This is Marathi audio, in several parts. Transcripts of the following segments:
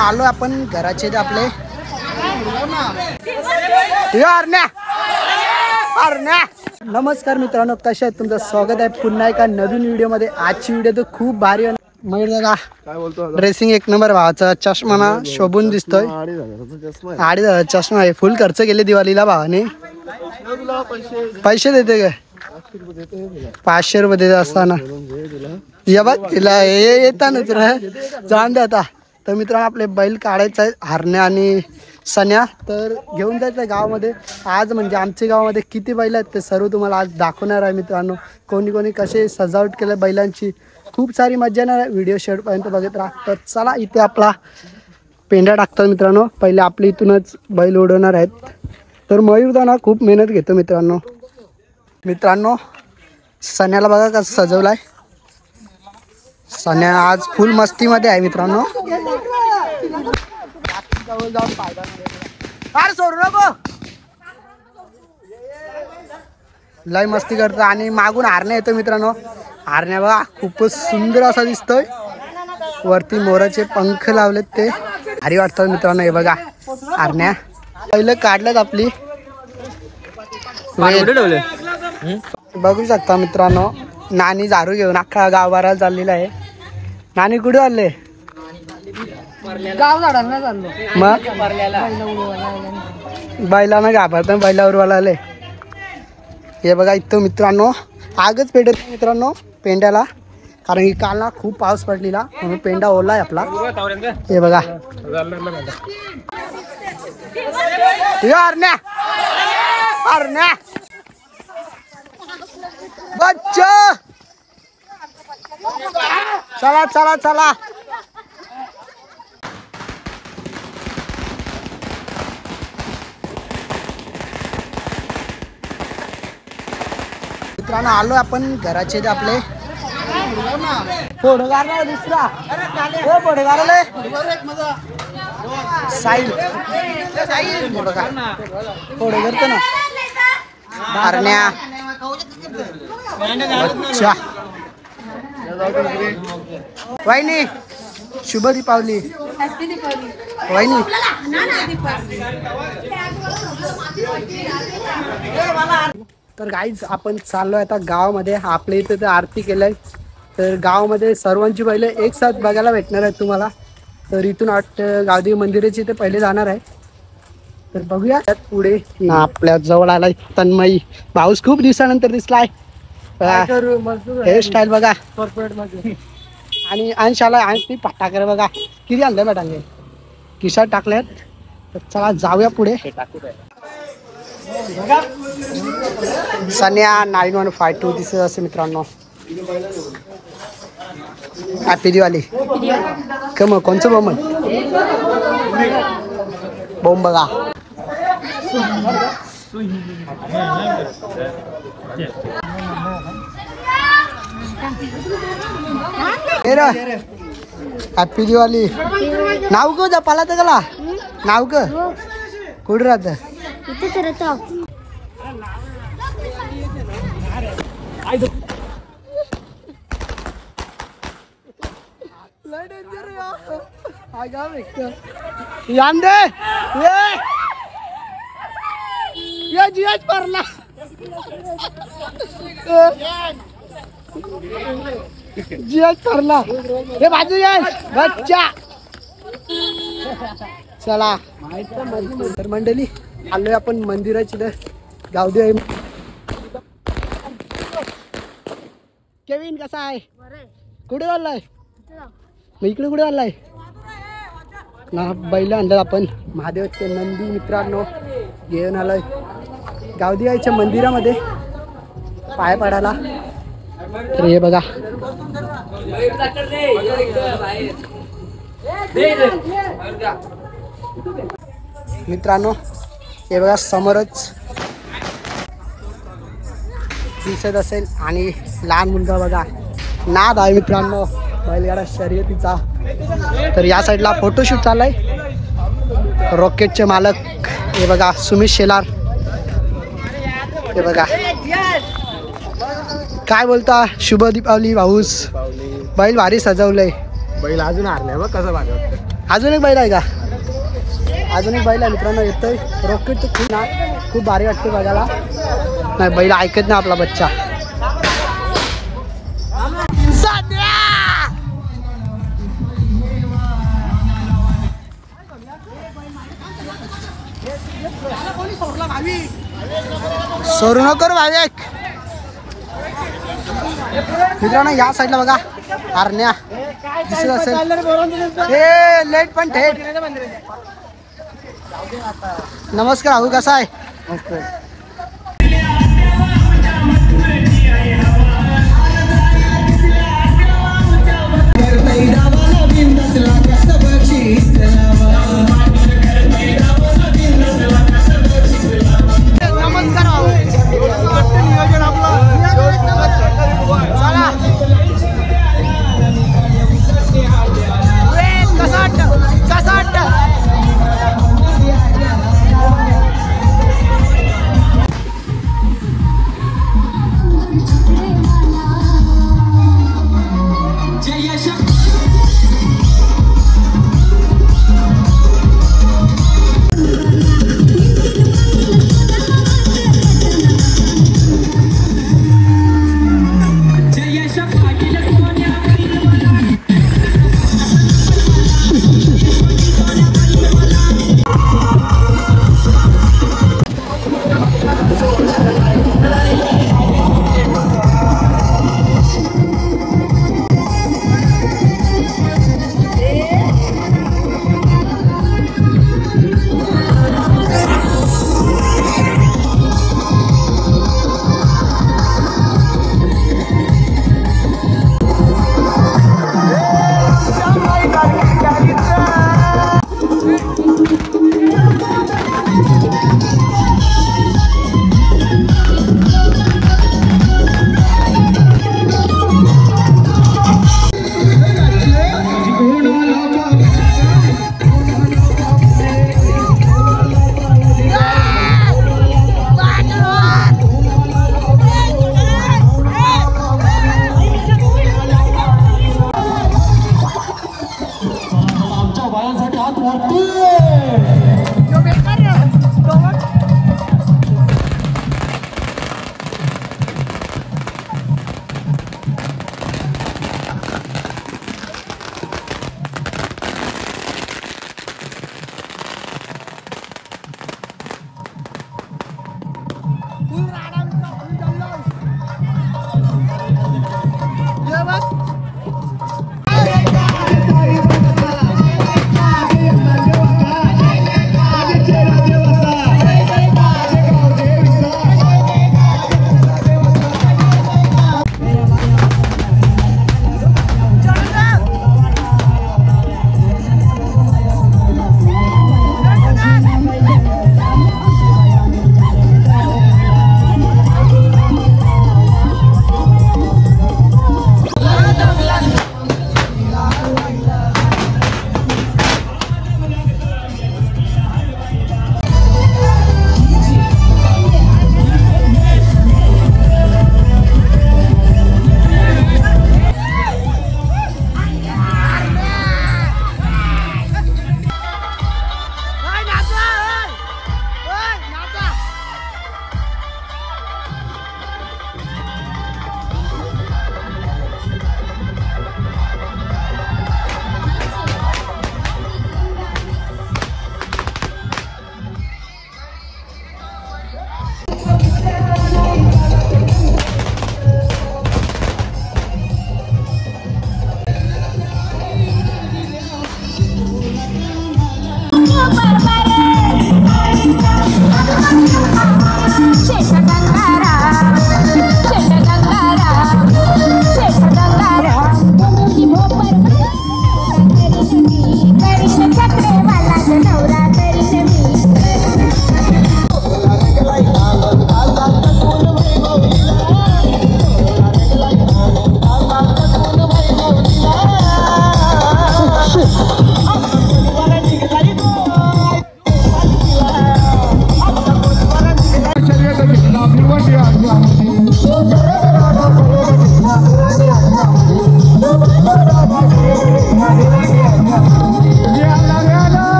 आलो आपण घराचे आपले नमस्कार मित्रांनो, कसे आहेत? तुमचं स्वागत आहे पुन्हा एका नवीन व्हिडिओमध्ये। आजची व्हिडिओ तर खूप भारी आहे। मयूर दादा काय बोलतो? ड्रेसिंग एक नंबर, भावाचा चष्मा ना शोभून दिसतोय। 2,500 चष्मा आहे, फुल खर्च केले दिवाळीला भावाने। पैसे देते काय? 500 रुपये देत असताना या बघ तिला येताना जाण दे आता। तर मित्रांनो आपले बैल काढायचं आहे, हरण्या आणि सन्या, तर घेऊन जायचं आहे गावामध्ये आज। म्हणजे आमच्या गावामध्ये किती बैल आहेत ते सर्व तुम्हाला आज दाखवणार आहे मित्रांनो। कोणी कोणी कसे सजावट केलं बैलांची, खूप सारी मजा येणार आहे। व्हिडिओ शेवटपर्यंत बघत राहा। तर चला, इथे आपला पेंढा टाकतो मित्रांनो। पहिले आपली इथूनच बैल उडवणार आहेत। तर मयूरदाना खूप मेहनत घेतो मित्रांनो। सन्याला बघा कसं सजवलाय। सन्या आज फुल मस्तीमध्ये आहे मित्रांनो। सोडू नको, लय मस्ती करतो। आणि मागून हारण्या येतो मित्रांनो। हारण्या बघा खूपच सुंदर असा दिसतोय, वरती मोराचे पंख लावलेत ते भारी वाटतात मित्रांनो। हे बघा हारण्या पहिलं काढल्यात आपली, बघू शकता मित्रांनो। नानी झारू घेऊन अख्खा गाव भरायला चाललेला आहे। नानी कुठे चालले? गाव झाडांना चाललो मग बैलांना घाबरत बैला उरवायला आले। हे बघा इथं मित्रांनो आगच पेटत मित्रांनो पेंड्याला, कारण की काल ना खूप पाऊस पडलेला म्हणून पेंडा ओला आहे आपला। हे बघा हरण्या हरण्या बच्चा, चला चला चला। मित्रांनो आलो आपण घराचे आपले फोडगार दुसरा फोडगार साईल फोड करतो ना हरण्या अच्छा। वहिनी शुभ दीपावली वहिनी। तर गाईज आपण चाललोय आता गावामध्ये। आपल्या इथे तर आरती केलंय, तर गावामध्ये सर्वांची बैल एक साथ बघायला भेटणार आहेत तुम्हाला। तर इथून गावदेवी मंदिराची ते पहिले जाणार आहे। तर बघूया पुढे आपल्या जवळ आलाय तन्मयी। पाऊस खूप दिवसानंतर दिसलाय, हेअरस्टाईल बघा। आणि अंशाला अंश फटाके बघा किती आणले फटाके खिशात टाकल्यात। तर चला जाऊया पुढे। सन्या 9152 दिसत असे मित्रांनो। हॅपी दिवाळी। कम कोणचं बॉम्ब? बॉम्ब बघा। हॅपी दिवाळी। नाव ग जपाला तर गला नाव ग कुठं राहत? परला जियाच परला हे बाजू बच्चा। चला तर मंडळी आलोय आपण मंदिराची गावदेवी। केविन कसा आहे? कुठे चाललाय? मग इकडे कुठे चाललाय ना? बैल आणलं आपण महादेवाचे नंदी मित्रांनो घेऊन आलोय गावदेवीच्या मंदिरामध्ये पाय पडायला। तर हे बघा मित्रांनो, हे बघा समोरच दिसत असेल। आणि लहान मुलगा बघा नाद आहे मित्रांनो बैलगाडा शर्यतीचा। तर या साईडला फोटोशूट चाललाय। रॉकेटचे मालक हे बघा सुमित शेलार। हे बघा काय बोलता? शुभ दीपावली भाऊस। बैल भारी सजवलंय। बैल अजून हारलाय बघ कसं भारी वाटतं। अजून एक बैल आहे का? अजून एक बैल आहे मित्रांनो येतोय रॉकेट खूप ना खूप भारी वाटते बघायला. नाही बैल ऐकत ना आपला बच्चा. सोडू नको भावेक. मित्रांनो या साईडला बघा हरण्या दिसत असेल. हे लेट पण थेट. नमस्कार भाऊ कसा आहे?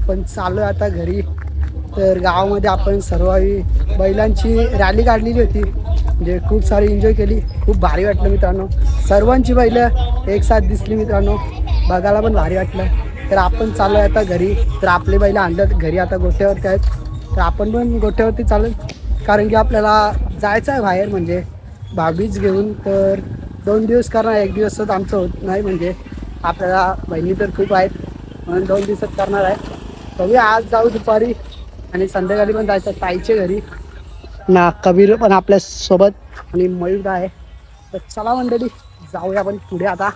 आपण चालू आता घरी. तर गावामध्ये आपण सर्व बैलांची रॅली काढलेली होती, म्हणजे खूप सारी एन्जॉय केली. खूप भारी वाटलं मित्रांनो. सर्वांची बैलं एक साथ दिसली मित्रांनो, बघायला पण भारी वाटलं. तर आपण चालू आहे आता घरी. तर आपले बैलं आणल्यात घरी आता गोठ्यावरती आहेत. तर आपण पण गोठ्यावरती चालेल, कारण की आपल्याला जायचं आहे बाहेर, म्हणजे भाभीच घेऊन. तर 2 दिवस करणार, 1 दिवसात आमचं होत नाही, म्हणजे आपल्याला बहिणी तर खूप आहेत म्हणून 2 दिवसात करणार आहे. बघूया आज जाऊ दुपारी आणि संध्याकाळी पण जायचं ताईच्या घरी ना. कबीर पण आपल्या सोबत आणि मयूर आहे. तर चला मंडळी जाऊया आपण पुढे आता.